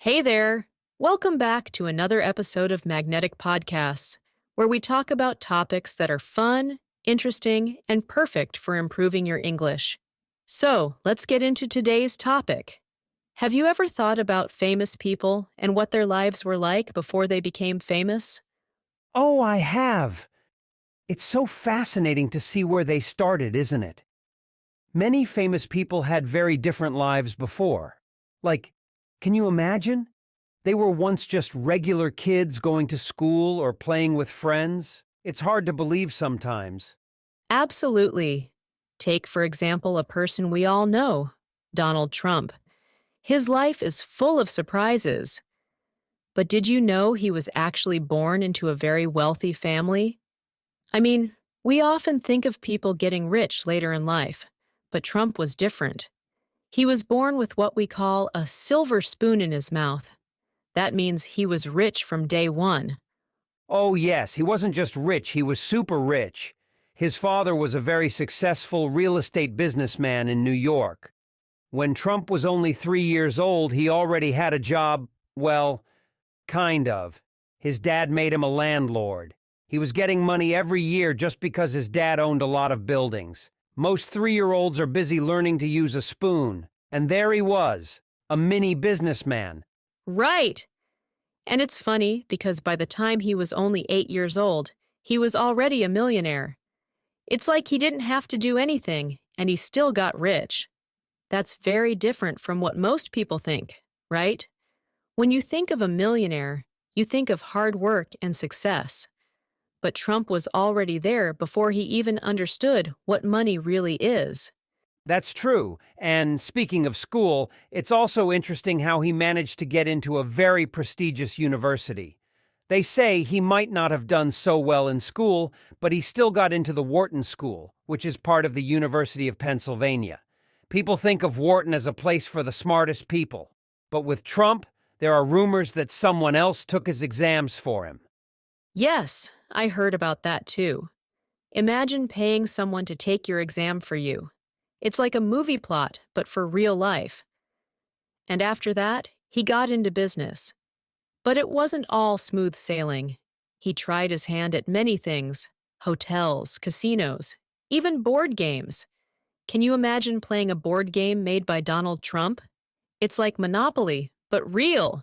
Hey there! Welcome back to another episode of Magnetic Podcasts, where we talk about topics that are fun, interesting, and perfect for improving your English. So, let's get into today's topic. Have you ever thought about famous people and what their lives were like before they became famous? Oh, I have. It's so fascinating to see where they started, isn't it? Many famous people had very different lives before. Like, can you imagine? They were once just regular kids going to school or playing with friends. It's hard to believe sometimes. Absolutely. Take, for example, a person we all know, Donald Trump. His life is full of surprises. But did you know he was actually born into a very wealthy family? I mean, we often think of people getting rich later in life, but Trump was different. He was born with what we call a silver spoon in his mouth. That means he was rich from day one. Oh, yes, he wasn't just rich, he was super rich. His father was a very successful real estate businessman in New York. When Trump was only 3 years old, he already had a job, well, kind of. His dad made him a landlord. He was getting money every year just because his dad owned a lot of buildings. Most 3-year-olds are busy learning to use a spoon. And there he was, a mini businessman. Right! And it's funny because by the time he was only 8 years old, he was already a millionaire. It's like he didn't have to do anything, and he still got rich. That's very different from what most people think, right? When you think of a millionaire, you think of hard work and success. But Trump was already there before he even understood what money really is. That's true. And speaking of school, it's also interesting how he managed to get into a very prestigious university. They say he might not have done so well in school, but he still got into the Wharton School, which is part of the University of Pennsylvania. People think of Wharton as a place for the smartest people. But with Trump, there are rumors that someone else took his exams for him. Yes, I heard about that too. Imagine paying someone to take your exam for you. It's like a movie plot, but for real life. And after that, he got into business. But it wasn't all smooth sailing. He tried his hand at many things: hotels, casinos, even board games. Can you imagine playing a board game made by Donald Trump? It's like Monopoly, but real.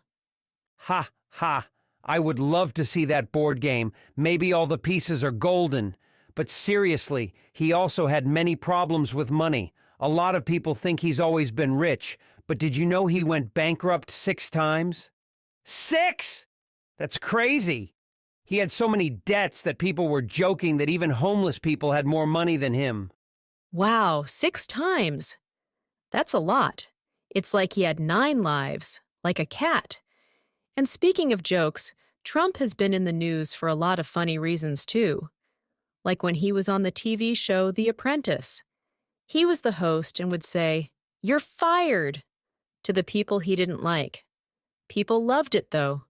Ha, ha. I would love to see that board game. Maybe all the pieces are golden. But seriously, he also had many problems with money. A lot of people think he's always been rich, but did you know he went bankrupt 6 times? 6? That's crazy. He had so many debts that people were joking that even homeless people had more money than him. Wow, 6 times. That's a lot. It's like he had 9 lives, like a cat. And speaking of jokes, Trump has been in the news for a lot of funny reasons too. Like when he was on the TV show The Apprentice. He was the host and would say, "You're fired," to the people he didn't like. People loved it though.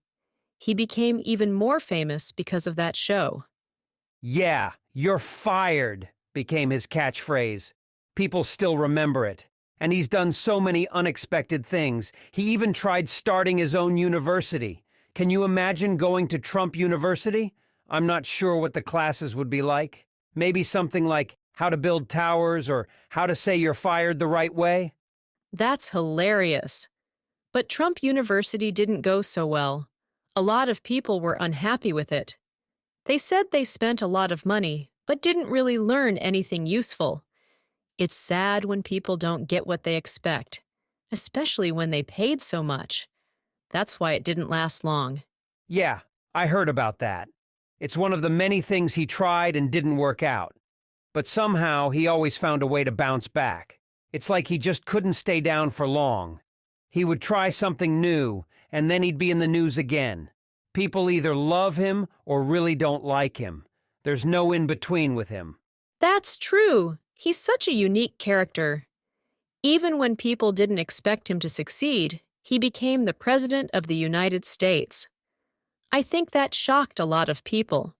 He became even more famous because of that show. Yeah, you're fired, became his catchphrase. People still remember it. And he's done so many unexpected things. He even tried starting his own university. Can you imagine going to Trump University? I'm not sure what the classes would be like. Maybe something like how to build towers or how to say you're fired the right way? That's hilarious. But Trump University didn't go so well. A lot of people were unhappy with it. They said they spent a lot of money, but didn't really learn anything useful. It's sad when people don't get what they expect, especially when they paid so much. That's why it didn't last long. Yeah, I heard about that. It's one of the many things he tried and didn't work out. But somehow he always found a way to bounce back. It's like he just couldn't stay down for long. He would try something new, and then he'd be in the news again. People either love him or really don't like him. There's no in between with him. That's true. He's such a unique character. Even when people didn't expect him to succeed, he became the President of the United States. I think that shocked a lot of people.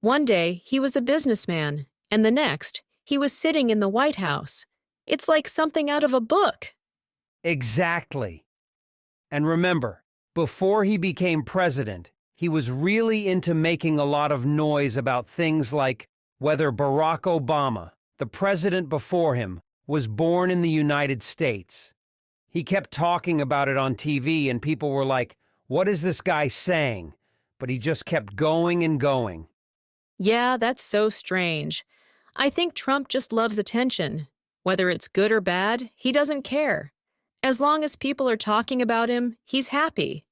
One day, he was a businessman, and the next, he was sitting in the White House. It's like something out of a book. Exactly. And remember, Before he became president, he was really into making a lot of noise about things like whether Barack Obama, the president before him, was born in the United States. He kept talking about it on TV, and people were like, "What is this guy saying?" But he just kept going and going. Yeah, that's so strange. I think Trump just loves attention. Whether it's good or bad, he doesn't care. As long as people are talking about him, he's happy.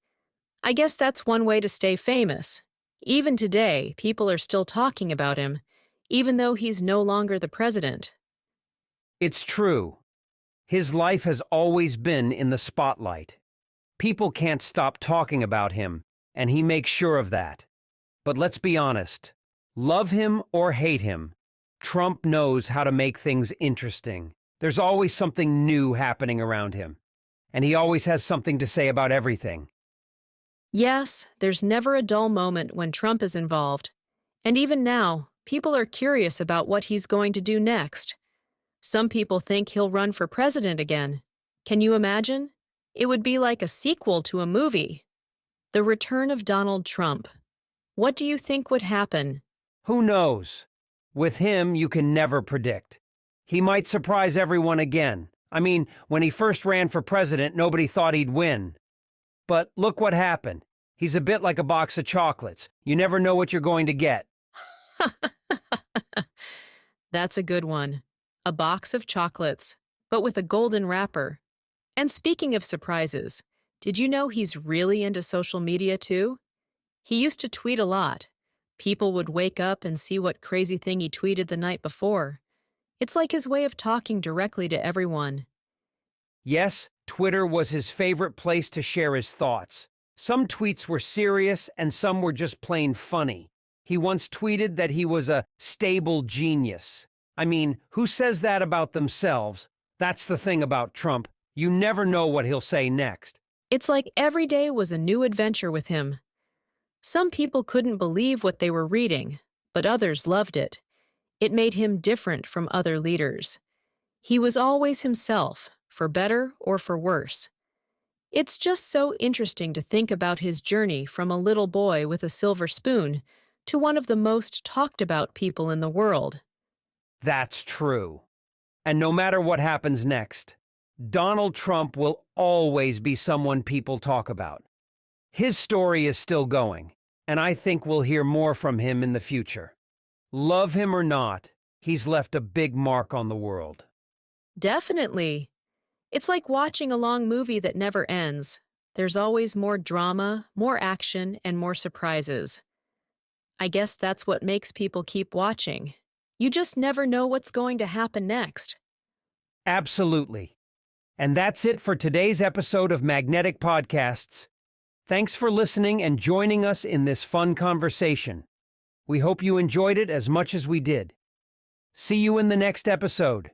I guess that's one way to stay famous. Even today, people are still talking about him, even though he's no longer the president. It's true. His life has always been in the spotlight. People can't stop talking about him, and he makes sure of that. But let's be honest. Love him or hate him, Trump knows how to make things interesting. There's always something new happening around him, and he always has something to say about everything. Yes, there's never a dull moment when Trump is involved. And even now, people are curious about what he's going to do next. Some people think he'll run for president again. Can you imagine? It would be like a sequel to a movie. The Return of Donald Trump. What do you think would happen? Who knows? With him, you can never predict. He might surprise everyone again. I mean, when he first ran for president, nobody thought he'd win. But look what happened. He's a bit like a box of chocolates. You never know what you're going to get. That's a good one. A box of chocolates, but with a golden wrapper. And speaking of surprises, did you know he's really into social media too? He used to tweet a lot. People would wake up and see what crazy thing he tweeted the night before. It's like his way of talking directly to everyone. Yes, Twitter was his favorite place to share his thoughts. Some tweets were serious and some were just plain funny. He once tweeted that he was a stable genius. I mean, who says that about themselves? That's the thing about Trump. You never know what he'll say next. It's like every day was a new adventure with him. Some people couldn't believe what they were reading, but others loved it. It made him different from other leaders. He was always himself, for better or for worse. It's just so interesting to think about his journey from a little boy with a silver spoon to one of the most talked about people in the world. That's true. And no matter what happens next, Donald Trump will always be someone people talk about. His story is still going, and I think we'll hear more from him in the future. Love him or not, he's left a big mark on the world. Definitely. It's like watching a long movie that never ends. There's always more drama, more action, and more surprises. I guess that's what makes people keep watching. You just never know what's going to happen next. Absolutely. And that's it for today's episode of Magnetic Podcasts. Thanks for listening and joining us in this fun conversation. We hope you enjoyed it as much as we did. See you in the next episode.